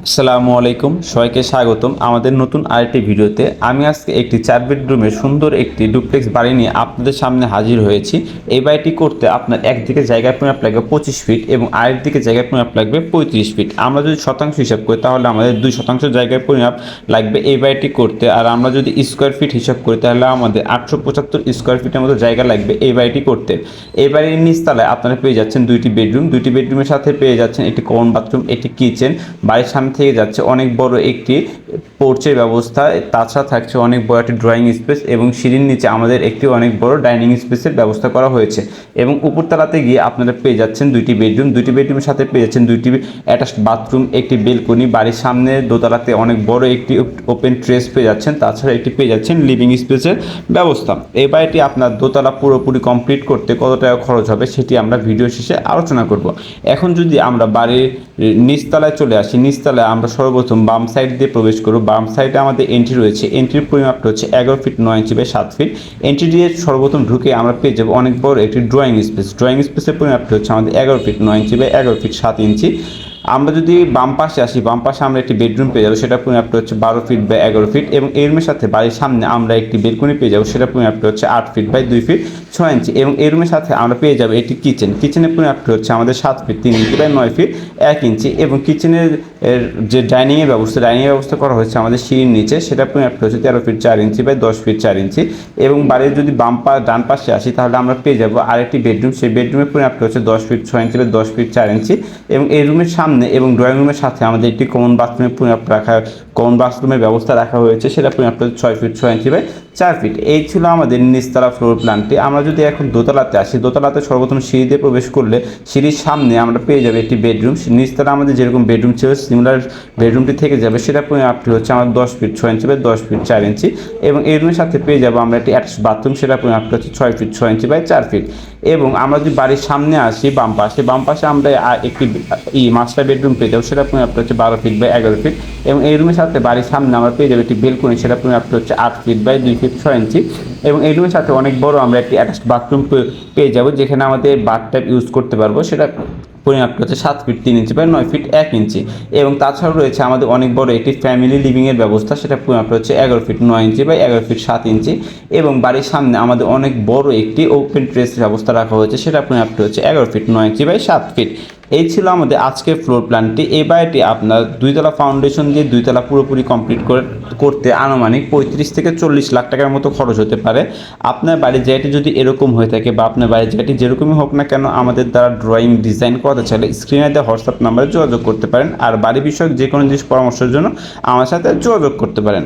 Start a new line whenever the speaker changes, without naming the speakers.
আসসালামু আলাইকুম, সবাইকে স্বাগতম আমাদের নতুন আরেকটি ভিডিওতে। আমি আজকে একটি 4 বেডরুমের সুন্দর একটি ডুপ্লেক্স বাড়ি নিয়ে আপনাদের সামনে হাজির হয়েছি। এই বাড়িটি করতে আপনার একদিকে জায়গার পরিমাপ লাগবে 25 ফিট এবং আরেক দিকে জায়গার পরিমাপ লাগবে 35 ফিট। আমরা যদি শতাংশ হিসাব করি তাহলে আমাদের 2% জায়গার পরিমাপ লাগবে এই বাড়িটি করতে। আর আমরা যদি স্কোয়ার ফিট হিসাব করি তাহলে আমাদের 875 স্কোয়ার ফিটের মতো জায়গা লাগবে এই বাড়িটি করতে। এই বাড়ির নিচতলায় আপনারা পেয়ে যাচ্ছেন দুইটি বেডরুমের সাথে পেয়ে যাচ্ছেন একটি কমন বাথরুম, একটি কিচেন। বাড়ির সামনে থেকে যাচ্ছে অনেক বড় একটি পোর্চের ব্যবস্থা, তাছাড়া থাকছে অনেক বড় একটি ড্রয়িং স্পেস এবং সিঁড়ির নিচে আমাদের একটি অনেক বড় ডাইনিং স্পেসের ব্যবস্থা করা হয়েছে। এবং উপরতলাতে গিয়ে আপনারা পেয়ে যাচ্ছেন দুইটি বেডরুমের সাথে পেয়ে যাচ্ছেন দুইটি অ্যাটাচড বাথরুম, একটি বেলকনি। বাড়ির সামনে দোতলাতে অনেক বড় একটি ওপেন ট্রেস পেয়ে যাচ্ছেন, তাছাড়া একটি পেয়ে যাচ্ছেন লিভিং স্পেসের ব্যবস্থা। এই বাড়িটি আপনার দোতলা পুরোপুরি কমপ্লিট করতে কত টাকা খরচ হবে সেটি আমরা ভিডিও শেষে আলোচনা করব। এখন যদি আমরা বাড়ির নিচতলায় চলে আসি, নিচতলায় আমরা সর্বপ্রথম বাম সাইড দিয়ে প্রবেশ করব। বাম সাইডে আমাদের এন্ট্রি রয়েছে, এন্ট্রির পরিমাপটা হচ্ছে 11 feet 9 inch by 7 feet. Entry দিয়ে সর্বপ্রথম ঢুকে আমরা পেয়ে যাবো অনেক বড় একটি ড্রয়িং স্পেসের পরিমাপটা হচ্ছে আমাদের 11 ফিট 9 ইঞ্চি বাই 11 ফিট 7 ইঞ্চি। আমরা যদি বাম পাশে আসি, বাম পাশে আমরা একটি বেডরুম পেয়ে যাবো, সেটা পরিমাপটা হচ্ছে 12 ফিট বাই 11 ফিট। এবং এর রুমের সাথে বাড়ির সামনে আমরা একটি বেলকনি পেয়ে যাবো, সেটা পরিমাপটা হচ্ছে 8 ফিট বাই 2 ফিট 6 ইঞ্চি। এবং এই রুমের সাথে আমরা পেয়ে যাবো একটি কিচেনের পরিমাপটা হচ্ছে আমাদের 7 ফিট 3 ইঞ্চি বাই 9 ফিট 1 ইঞ্চি। এবং কিচেনের যে ডাইনিংয়ের ব্যবস্থা করা হয়েছে আমাদের সিঁড়ির নিচে, সেটা পরিমাপটা হচ্ছে 13 ফিট 4 ইঞ্চি বাই 10 ফিট 4 ইঞ্চি। এবং বাড়ির যদি ডান পাশে আসি তাহলে আমরা পেয়ে যাবো আরেকটি বেডরুম, সেই বেডরুমের পরিমাপটা হচ্ছে 10 ফিট 6 ইঞ্চি বাই 10 ফিট 4 ইঞ্চি। এবং এই রুমের সামনে এবং ড্রয়িং রুমের সাথে আমাদের একটি কমন বাথরুমের ব্যবস্থা রাখা হয়েছে, সেটা পরিমাপটা 6 ফিট 6 ইঞ্চি বাই 4 ফিট। এই ছিল আমাদের নিচতলা ফ্লোর প্ল্যানটি। আমরা যদি এখন দোতলাতে আসি, দোতলাতে সর্বপ্রথম সিঁড়ি দিয়ে প্রবেশ করলে সিঁড়ির সামনে আমরা পেয়ে যাবো একটি বেডরুম। নিচতলা আমাদের যেরকম বেডরুম ছিল সিমিলার বেডরুমটি থেকে যাবে, সেটা পরিমাপটি হচ্ছে আমার 10 ফিট 6 ইঞ্চি বাই 10 ফিট 4 ইঞ্চি। এবং এই রুমের সাথে পেয়ে যাবো আমরা একটি অ্যাটাচ বাথরুম, সেটা পরিমাপটি হচ্ছে 6 ফিট 6 ইঞ্চি বাই 4 ফিট। এবং আমরা যদি বাড়ির সামনে আসি বাম পাশে আমরা একটি মাস্টার বেডরুম পেয়ে যাবো, সেটা পরিমাপটা হচ্ছে 12 ফিট বাই 11 ফিট। এবং এই রুমের সাথে বাড়ির সামনে আমরা পেয়ে যাবো একটি বেলকনি, সেটা পরিমাপটা হচ্ছে 8 ফিট বাই 2 ফিট 6 ইঞ্চি। এবং এই রুমের সাথে অনেক বড় আমরা একটি অ্যাটাচড বাথরুম পেয়ে যাবো, যেখানে আমাদের বাথটাব ইউজ করতে পারবো, সেটা পরিমাপটা হচ্ছে 7 ফিট 3 ইঞ্চি বাই 9 ফিট 1 ইঞ্চি। এবং তাছাড়াও রয়েছে আমাদের অনেক বড় একটি ফ্যামিলি লিভিংয়ের ব্যবস্থা, সেটা পরিমাপটা হচ্ছে 11 ফিট 9 ইঞ্চি বাই 11 ফিট 7 ইঞ্চি। এবং বাড়ির সামনে আমাদের অনেক বড় একটি ওপেন ট্রেস ব্যবস্থা রাখা হয়েছে, সেটা পরিমাপটা হচ্ছে 11 ফিট 9 ইঞ্চি বাই 7 ফিট। এই ছিল আমাদের আজকের ফ্লোর প্ল্যানটি। এই বাড়িটি আপনার 2তলা ফাউন্ডেশন দিয়ে 2তলা পুরোপুরি কমপ্লিট করতে আনুমানিক 35 থেকে 40 লাখ টাকার মতো খরচ হতে পারে। আপনার বাড়ির জায়গাটি যদি এরকম হয়ে থাকে বা আপনার বাড়ির জায়গাটি যেরকমই হোক না কেন, আমাদের দ্বারা ড্রয়িং ডিজাইন করাতে চাইলে স্ক্রিনে দেওয়া হোয়াটসঅ্যাপ নাম্বারে যোগাযোগ করতে পারেন। আর বাড়ি বিষয়ক যে কোনো জিনিস পরামর্শের জন্য আমার সাথে যোগাযোগ করতে পারেন।